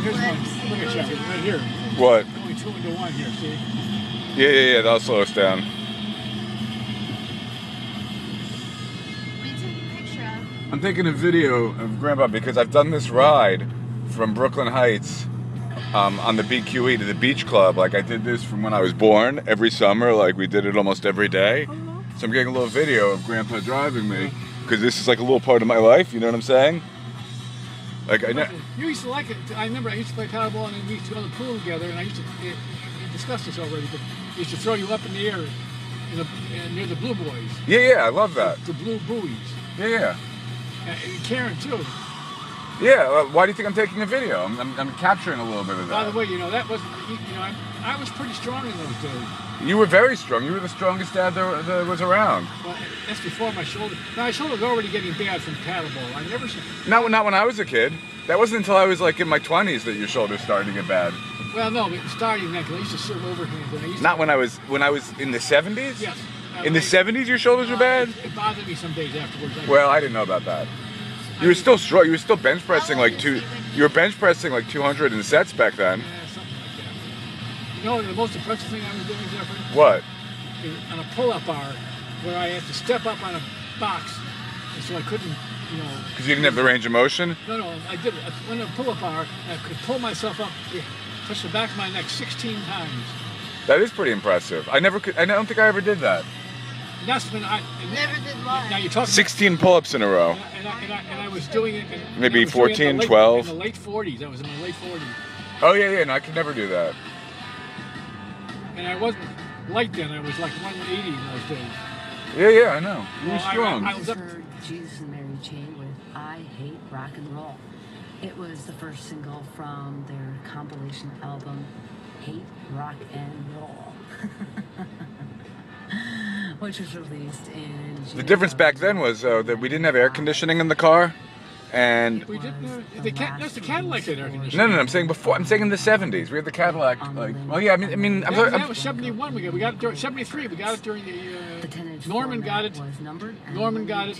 Here's one. Look at Chuck, right here. What? Only 2 into 1 here, see? Yeah, that'll slow us down. What are you taking a picture of? I'm taking a video of Grandpa because I've done this ride from Brooklyn Heights on the BQE to the beach club. Like I did this from when I was born every summer. Like we did it almost every day. So I'm getting a little video of Grandpa driving me because this is like a little part of my life. You know what I'm saying? Like You used to like it. I remember I used to play paddleball and we used to go to the pool together. And I used to we discussed this already, but I used to throw you up in the air near the Blue Boys. Yeah, I love that. The Blue Buoys. Yeah. And Karen too. Yeah, why do you think I'm taking a video? I'm capturing a little bit of that. By the way, that wasn't, I was pretty strong in those days. You were very strong. You were the strongest dad that was around. Well, that's before my shoulder. My shoulder was already getting bad from paddleball. I never. Not when I was a kid. That wasn't until I was like in my 20s that your shoulders started to get bad. Well, no, but starting then, because I used to serve overhand. Not when I was in the 70s? Yes. In the 70s your shoulders were bad? It bothered me some days afterwards. Well, I didn't know about that. You were still strong. You were still bench pressing You were bench pressing like 200 in sets back then. Yeah, something like that. You know, the most impressive thing I was doing, Jeffrey? What? On a pull-up bar, where I had to step up on a box, and so I couldn't, Because you didn't have the range of motion? No, I did it. On a pull-up bar, I could pull myself up, push the back of my neck 16 times. That is pretty impressive. I don't think I ever did that. And that's when I Never did what? Now you're talking 16 pull-ups in a row. And I was doing it. Maybe 14, 12. In the late 40s. I was in my late 40s. Oh yeah, no, I could never do that. And I wasn't light then. I was like 180 in those days. Yeah, I know. You were Well, strong. I was up. Heard Jesus and Mary Chain with I Hate Rock and Roll. It was the first single from their compilation album, Hate Rock and Roll. Which was released in June. The difference back then was that we didn't have air conditioning in the car, and We didn't. That's the Cadillac had air conditioning. no, I'm saying before. I'm saying in the 70s we had the Cadillac. Well, yeah, I mean, That was 71. We got it during 73. We got it during The 10-inch Norman got it. was numbered, and Norman got it.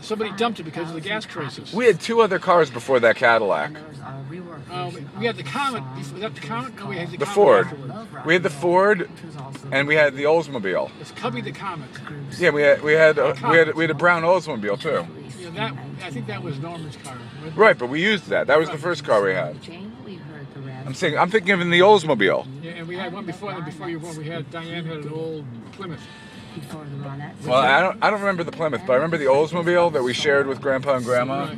Somebody dumped it because of the gas crisis. we had two other cars before that Cadillac. and there was a rework version We had of the Comet. song, Was that the Comet? No, we had the The Comet Ford. afterwards. Love Rock We had the and Roll, Ford, which was also and we had the Oldsmobile. It's Cubby the Comet. Yeah, we had a brown Oldsmobile too. Yeah, that I think that was Norman's car. Right, but we used that. That was the first car we had. Jane, we heard the rap. I'm thinking of in the Oldsmobile. Yeah, and we had one before that. Before you were born, we had Diane had an old Plymouth. Before the Ronettes. Well, I don't remember the Plymouth, but I remember the Oldsmobile that we shared with Grandpa and Grandma,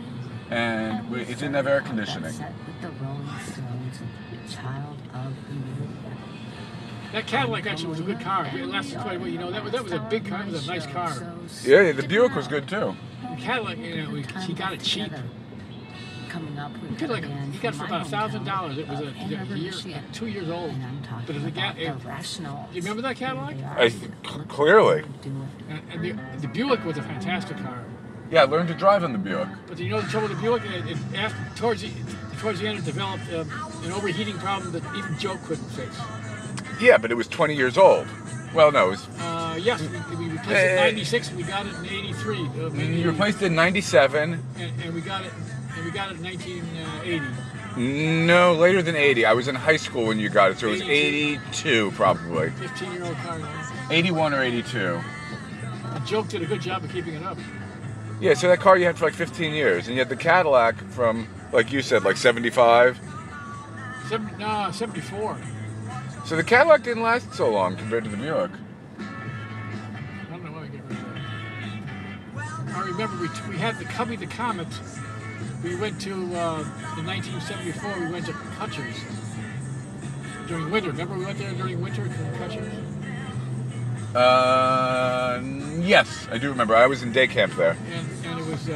and it didn't have air conditioning. Set with the Rolling Stones, Child of Amelia. That Cadillac actually was a good car. It lasted quite a while. That was a big car. It was a nice car. Yeah, the Buick was good too. The Cadillac, he got it cheap. Coming up with He got it for about $1,000. It was a year, 2 years old. And I'm talking But it was about a the rational. Do you remember that Cadillac? Clearly. And the Buick was a fantastic car. Yeah, I learned to drive on the Buick. But the trouble with the Buick, towards the end, it developed an overheating problem that even Joe couldn't fix. Yeah, but it was 20 years old. Well, no, it was. Yes, we replaced it in '96, and we got it in '83. You replaced it in 97. And we got it in 1980. No, later than 80. I was in high school when you got it, so it was 82 probably. 15-year-old car now. 81 or 82. And Joe did a good job of keeping it up. Yeah, so that car you had for like 15 years, and you had the Cadillac from, like you said, like 75. 74. So the Cadillac didn't last so long compared to the Buick. I don't know why we get rid of that. I remember we had the Cubby the Comet. We went to, in 1974, we went to Hutchers during winter. Remember we went there during winter to Hutchers? Yes, I do remember. I was in day camp there. And it was, I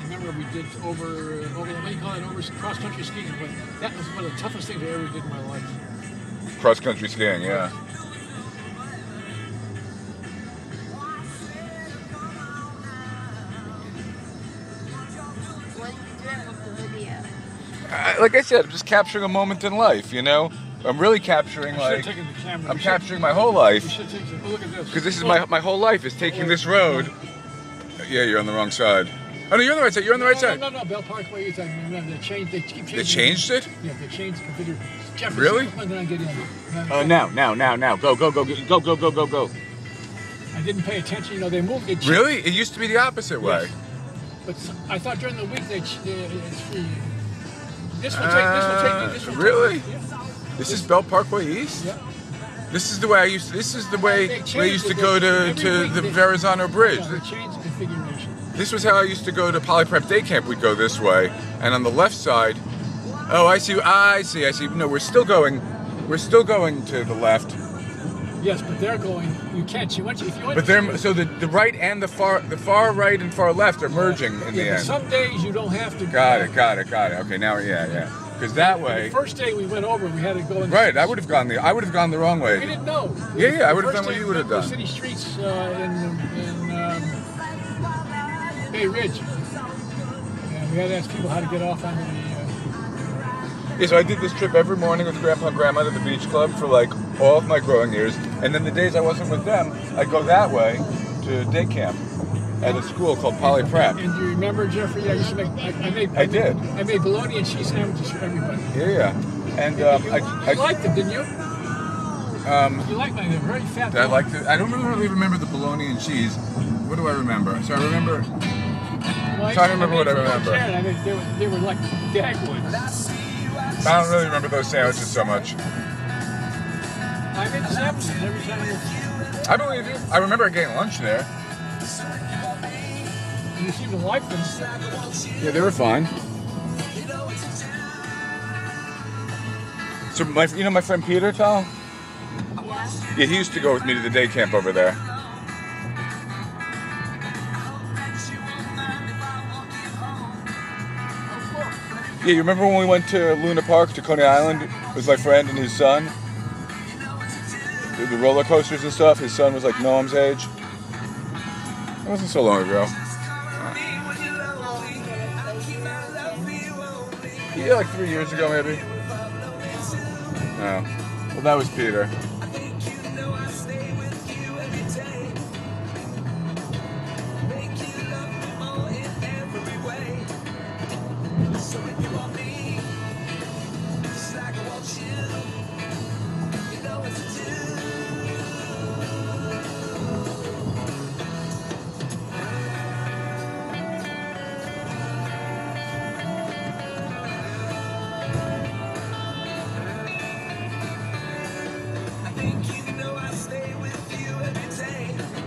remember we did over what do you call it, over cross-country skiing. But that was one of the toughest things I ever did in my life. Cross-country skiing, yeah. What are you doing with the video? Like I said, I'm just capturing a moment in life, you know? I'm really capturing, I should have like, taken the camera. I'm capturing my whole life. We should take some, oh, look at this. Because this is my whole life is taking this road. Yeah, you're on the wrong side. Oh no, you're on the right side. You're on the right No, side. no, Bell Parkway East. I remember they changed. They keep changing. They changed it? Yeah, they changed the configuration. Jefferson, Really? come on, then I get in. Now. Go. Go. I didn't pay attention. You know, they moved it. Really? It used to be the opposite way. Yes. But I thought during the week it's free. This will take. This will Really? Take, yeah. This is Bell Parkway East? Yeah. This is the way I used to. This is the way They we changed used to it. go to Every week the they- Verrazano Bridge. Yeah, they changed the configuration. This was how I used to go to Poly Prep Day Camp. We'd go this way, and on the left side. Oh, I see. No, we're still going to the left. Yes, but they're going. You can't. If you want. But they're so the right and the far right and far left are merging in the Yeah, but end. some days you don't have to. Got it. Okay, now yeah. Because that way. The first day we went over, we had to go in. Right, I would have gone the wrong We way. didn't know. Yeah, I would have First done what day you we would have went done. to City streets in Bay Ridge. And we had to ask people how to get off onto the. Yeah, so I did this trip every morning with Grandpa and Grandma to the beach club for like all of my growing years, and then the days I wasn't with them, I'd go that way to day camp at a school called Poly Prep. And do you remember, Jeffrey? I used to make. I did. I made bologna and cheese sandwiches for everybody. Yeah. And You liked them, didn't you? You liked them. They're very fat. I liked it. I don't really remember the bologna and cheese. What do I remember? So I remember. Well, trying to remember what I made remember. Karen, I mean, they were like dagwoods. I don't really remember those sandwiches so much. I made the sandwiches every time. I believe you. I remember getting lunch there. You seem to like them. Yeah, they were fine. So my friend Peter, Tal? Yeah, he used to go with me to the day camp over there. Yeah, you remember when we went to Luna Park to Coney Island with my friend and his son? The roller coasters and stuff. His son was like Noam's age. It wasn't so long ago. Yeah, like 3 years ago maybe. Oh. Well, that was Peter.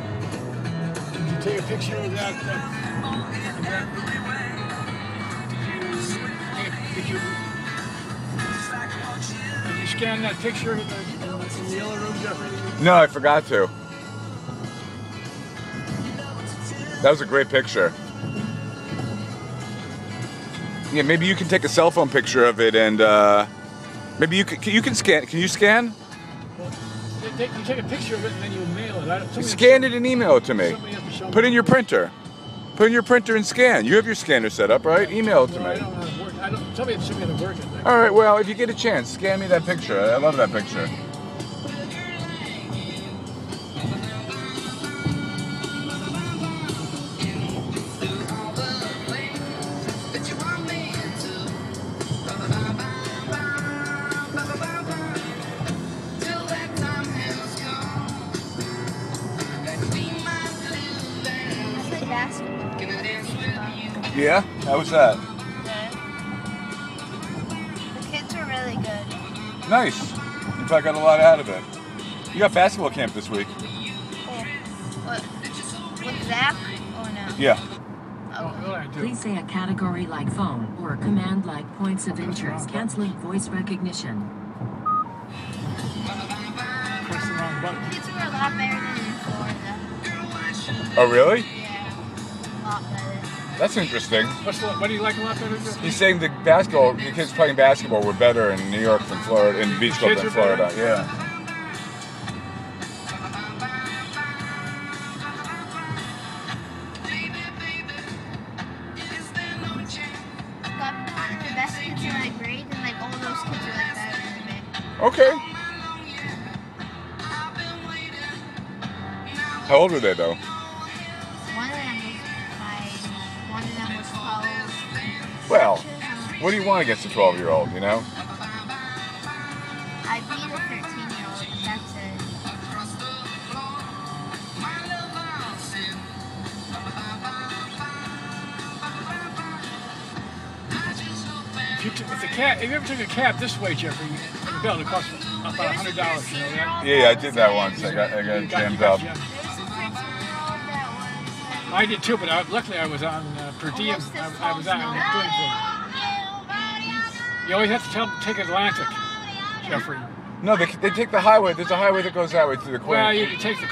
Did you take a picture of that? Did you scan that picture in the yellow room, Jeffrey? No, I forgot to. That was a great picture. Yeah, maybe you can take a cell phone picture of it and maybe you can scan. Can you scan? Well, you take a picture of it and then you mail it. Scan it and email it to me. Somebody has to show me. Put in your printer. Put in your printer and scan. You have your scanner set up, right? Email it to No, I me. don't know how to work. Somebody has to show me how to work it. All right. Well, if you get a chance, scan me that picture. I love that picture. I play basketball. Yeah. How was that? The kids are really good. Nice. You probably got a lot out of it. You got basketball camp this week. Cool. What? With Zach? Oh no. Yeah. What do I do? Please say a category like phone or a command like points of interest, canceling voice recognition. Press the wrong button. Kids were a lot better than in Florida. Oh, really? Yeah. A lot better. That's interesting. What do you like a lot better? Jeffrey? He's saying the kids playing basketball were better in New York than Florida, in beach club Kids than are better? Florida. Yeah. Got the best kids in my grade, and like all those kids are like better than me. Okay. How old were they though? One of them was 5. One of them was Well, what do you want against a 12-year-old, you know? I beat a 13-year-old, but that's it. If you ever took a cab this way, Jeffrey, the bill it costs about $100. You know that? Yeah, I did that once. I got jammed up. There's a 13-year-old that was I did too, but luckily I was on per diem. I was out doing things. You always have to tell them to take Atlantic, Jeffrey. No, they take the highway. There's a highway that goes that way through the Queen. Well, you can take the.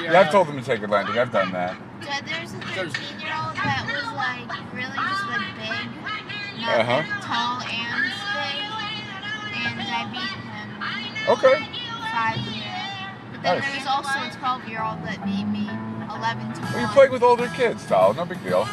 Yeah, I've told them to take Atlantic. I've done that. There's a 13-year-old that was like really just like big, not like tall and big, and I beat him. Okay. 5 years. But then there was also a 12-year-old that beat me 11 to 1. Well, you're playing with older kids, Tal. No big deal.